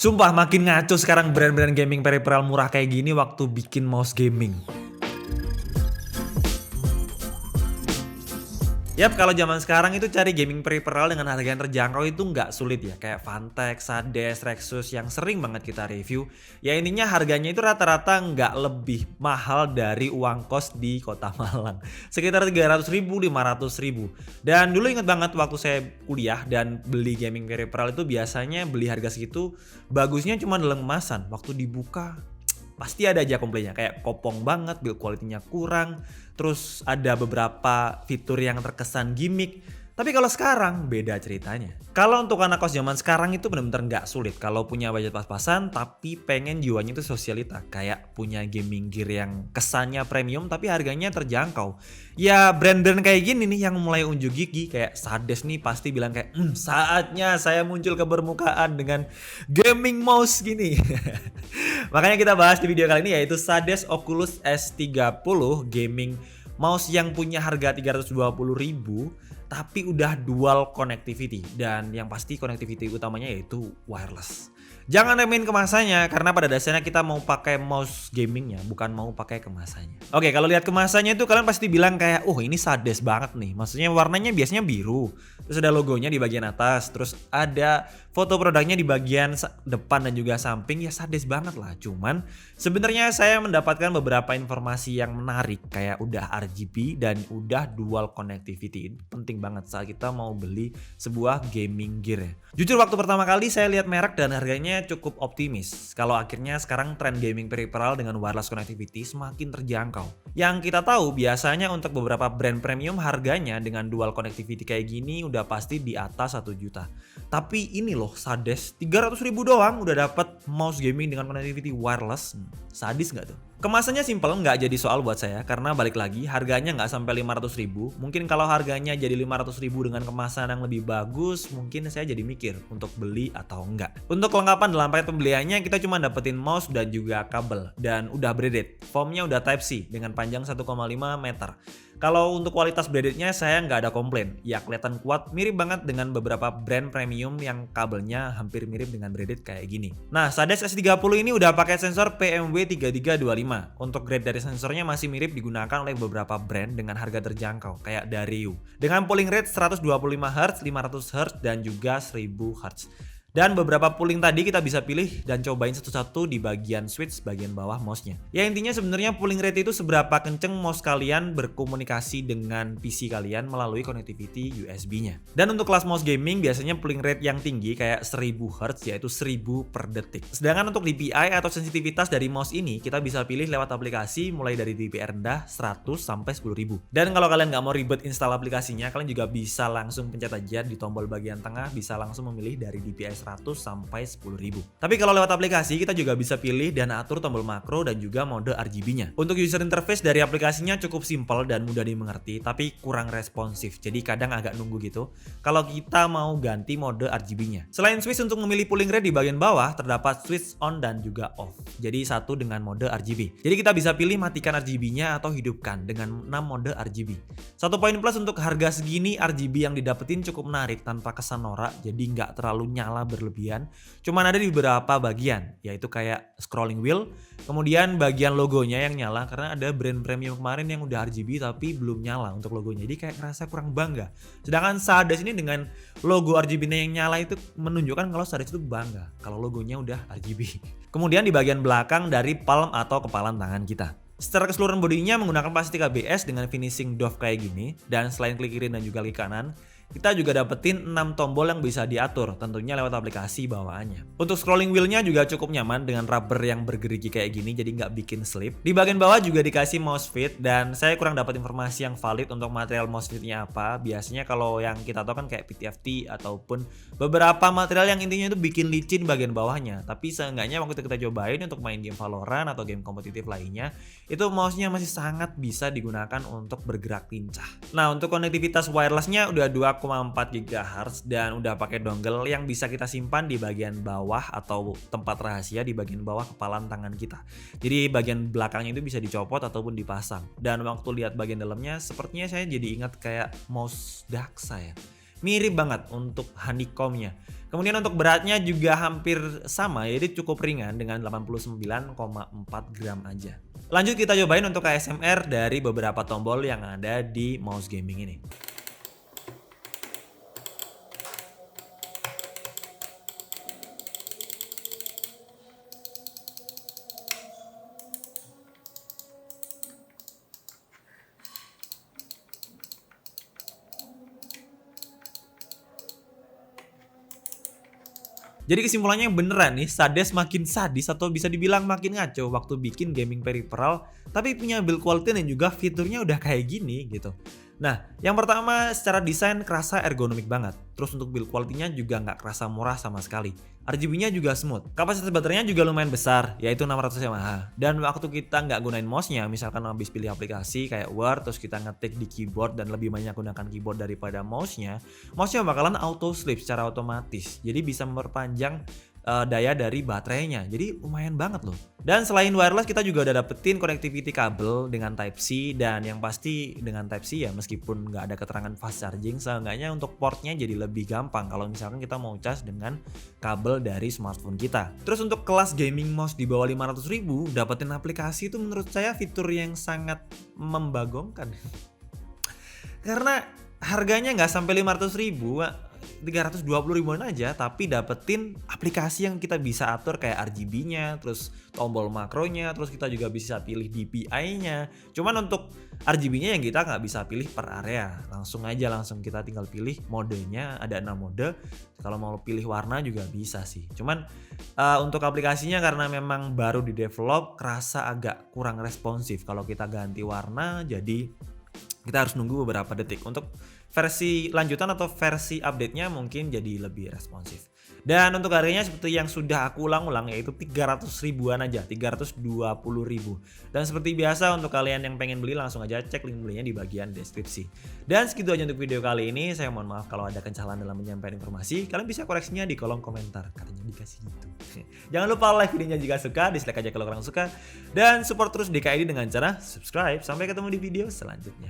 Sumpah makin ngaco sekarang brand-brand gaming peripheral murah kayak gini waktu bikin mouse gaming. Yap, kalau zaman sekarang itu cari gaming peripheral dengan harga yang terjangkau itu nggak sulit ya. Kayak Phanteks, Sades, Rexus yang sering banget kita review. Ya intinya harganya itu rata-rata nggak lebih mahal dari uang kos di kota Malang. Sekitar 300.000, 500.000. Dan dulu inget banget waktu saya kuliah dan beli gaming peripheral itu biasanya beli harga segitu bagusnya cuma dalam kemasan. Waktu dibuka pasti ada aja komplainnya, kayak kopong banget, build quality-nya kurang, terus ada beberapa fitur yang terkesan gimmick. Tapi kalau sekarang beda ceritanya. Kalau untuk anak kos zaman sekarang itu benar-benar nggak sulit kalau punya budget pas-pasan tapi pengen jiwanya itu sosialita, kayak punya gaming gear yang kesannya premium tapi harganya terjangkau. Ya brand-brand kayak gini nih yang mulai unjuk gigi, kayak Sades nih pasti bilang kayak saatnya saya muncul ke permukaan dengan gaming mouse gini. Makanya kita bahas di video kali ini yaitu Sades Oculus S30 gaming mouse yang punya harga 320.000 tapi udah dual connectivity, dan yang pasti connectivity utamanya yaitu wireless. Jangan remehin kemasannya karena pada dasarnya kita mau pakai mouse gamingnya, bukan mau pakai kemasannya. Oke, kalau lihat kemasannya itu kalian pasti bilang kayak, ini Sades banget nih. Maksudnya warnanya biasanya biru, terus ada logonya di bagian atas, terus ada foto produknya di bagian depan dan juga samping, ya Sades banget lah. Cuman sebenarnya saya mendapatkan beberapa informasi yang menarik, kayak udah RGB dan udah dual connectivity. Ini penting banget saat kita mau beli sebuah gaming gear ya. Jujur waktu pertama kali saya lihat merek dan harganya cukup optimis kalau akhirnya sekarang tren gaming peripheral dengan wireless connectivity semakin terjangkau. Yang kita tahu biasanya untuk beberapa brand premium harganya dengan dual connectivity kayak gini udah pasti di atas 1 juta. Tapi ini loh Sades 300.000 doang udah dapat mouse gaming dengan connectivity wireless. Sadis nggak tuh? Kemasannya simple, nggak jadi soal buat saya karena balik lagi harganya nggak sampai 500.000. Mungkin kalau harganya jadi 500.000 dengan kemasan yang lebih bagus, mungkin saya jadi mikir untuk beli atau enggak. Untuk kelengkapan dalam paket pembeliannya kita cuma dapetin mouse dan juga kabel, dan udah braided. Foamnya udah Type C dengan panjang 1,5 meter. Kalau untuk kualitas braidednya saya nggak ada komplain. Ya kelihatan kuat, mirip banget dengan beberapa brand premium yang kabelnya hampir mirip dengan braided kayak gini. Nah, Sades S30 ini udah pakai sensor PMW3325. Untuk grade dari sensornya masih mirip digunakan oleh beberapa brand dengan harga terjangkau kayak Dario. Dengan polling rate 125 Hz, 500 Hz dan juga 1000 Hz. Dan beberapa pooling tadi kita bisa pilih dan cobain satu-satu di bagian switch bagian bawah mouse-nya. Ya intinya sebenarnya pooling rate itu seberapa kenceng mouse kalian berkomunikasi dengan PC kalian melalui connectivity USB-nya. Dan untuk kelas mouse gaming biasanya pooling rate yang tinggi kayak 1000 Hz yaitu 1000 per detik. Sedangkan untuk DPI atau sensitivitas dari mouse ini kita bisa pilih lewat aplikasi mulai dari DPI rendah 100 sampai 10.000. Dan kalau kalian nggak mau ribet install aplikasinya, kalian juga bisa langsung pencet aja di tombol bagian tengah, bisa langsung memilih dari DPI 100 sampai 10.000. Tapi kalau lewat aplikasi kita juga bisa pilih dan atur tombol makro dan juga mode RGB-nya. Untuk user interface dari aplikasinya cukup simpel dan mudah dimengerti, tapi kurang responsif. Jadi kadang agak nunggu gitu kalau kita mau ganti mode RGB-nya. Selain switch untuk memilih pooling rate di bagian bawah, terdapat switch on dan juga off. Jadi satu dengan mode RGB. Jadi kita bisa pilih matikan RGB-nya atau hidupkan dengan 6 mode RGB. Satu poin plus untuk harga segini, RGB yang didapetin cukup menarik tanpa kesan norak, jadi nggak terlalu nyala berlebihan. Cuman ada di beberapa bagian, yaitu kayak scrolling wheel, kemudian bagian logonya yang nyala karena ada brand premium kemarin yang udah RGB tapi belum nyala untuk logonya. Jadi kayak ngerasa kurang bangga. Sedangkan Sades ini dengan logo RGB-nya yang nyala itu menunjukkan kalau Sades itu bangga kalau logonya udah RGB. Kemudian di bagian belakang dari palm atau kepalan tangan kita. Secara keseluruhan bodinya menggunakan plastik ABS dengan finishing doff kayak gini, dan selain klik kiri dan juga klik kanan, kita juga dapetin 6 tombol yang bisa diatur, tentunya lewat aplikasi bawaannya. Untuk scrolling wheelnya juga cukup nyaman dengan rubber yang bergerigi kayak gini, jadi nggak bikin slip. Di bagian bawah juga dikasih mouse fit, dan saya kurang dapat informasi yang valid untuk material mouse fitnya apa. Biasanya kalau yang kita tahu kan kayak PTFT ataupun beberapa material yang intinya itu bikin licin bagian bawahnya. Tapi seenggaknya waktu kita cobain untuk main game Valorant atau game kompetitif lainnya, itu mouse-nya masih sangat bisa digunakan untuk bergerak lincah. Nah, untuk konektivitas wireless-nya udah 2,4 GHz dan udah pakai dongle yang bisa kita simpan di bagian bawah atau tempat rahasia di bagian bawah kepalan tangan kita. Jadi bagian belakangnya itu bisa dicopot ataupun dipasang. Dan waktu lihat bagian dalamnya sepertinya saya jadi ingat kayak mouse Daxa ya. mirip banget untuk honeycomb-nya. Kemudian untuk beratnya juga hampir sama, jadi cukup ringan dengan 89,4 gram aja. Lanjut kita cobain untuk ASMR dari beberapa tombol yang ada di mouse gaming ini. Jadi kesimpulannya beneran nih, Sades makin sadis atau bisa dibilang makin ngaco waktu bikin gaming peripheral, tapi punya build quality dan juga fiturnya udah kayak gini gitu. Nah, yang pertama secara desain kerasa ergonomik banget. Terus untuk build quality-nya juga nggak kerasa murah sama sekali. RGB-nya juga smooth. Kapasitas baterainya juga lumayan besar, yaitu 600 mAh. Dan waktu kita nggak gunain mouse-nya, misalkan habis pilih aplikasi kayak Word, terus kita ngetik di keyboard dan lebih banyak gunakan keyboard daripada mouse-nya bakalan auto sleep secara otomatis. Jadi bisa memperpanjang daya dari baterainya. Jadi lumayan banget loh. Dan selain wireless kita juga udah dapetin connectivity kabel dengan Type-C, dan yang pasti dengan Type-C ya meskipun nggak ada keterangan fast charging, seenggaknya untuk portnya jadi lebih gampang kalau misalkan kita mau cas dengan kabel dari smartphone kita. Terus untuk kelas gaming mouse di bawah 500.000 dapetin aplikasi itu menurut saya fitur yang sangat membagongkan. Karena harganya nggak sampai 500.000, 320 ribuan aja, tapi dapetin aplikasi yang kita bisa atur kayak RGB-nya, terus tombol makronya, terus kita juga bisa pilih DPI-nya. Cuman untuk RGB-nya yang kita nggak bisa pilih per area, langsung kita tinggal pilih modenya, ada 6 mode. Kalau mau pilih warna juga bisa sih. Cuman untuk aplikasinya karena memang baru di develop, kerasa agak kurang responsif. Kalau kita ganti warna, jadi kita harus nunggu beberapa detik. Untuk versi lanjutan atau versi update-nya mungkin jadi lebih responsif. Dan untuk harganya seperti yang sudah aku ulang-ulang, yaitu 300 ribuan aja, 320 ribu. Dan seperti biasa untuk kalian yang pengen beli langsung aja cek link belinya di bagian deskripsi. Dan segitu aja untuk video kali ini. Saya mohon maaf kalau ada kesalahan dalam menyampaikan informasi. Kalian bisa koreksinya di kolom komentar, katanya dikasih gitu. Jangan lupa like videonya jika suka, dislike aja kalau kurang suka. Dan support terus DKID dengan cara subscribe. Sampai ketemu di video selanjutnya.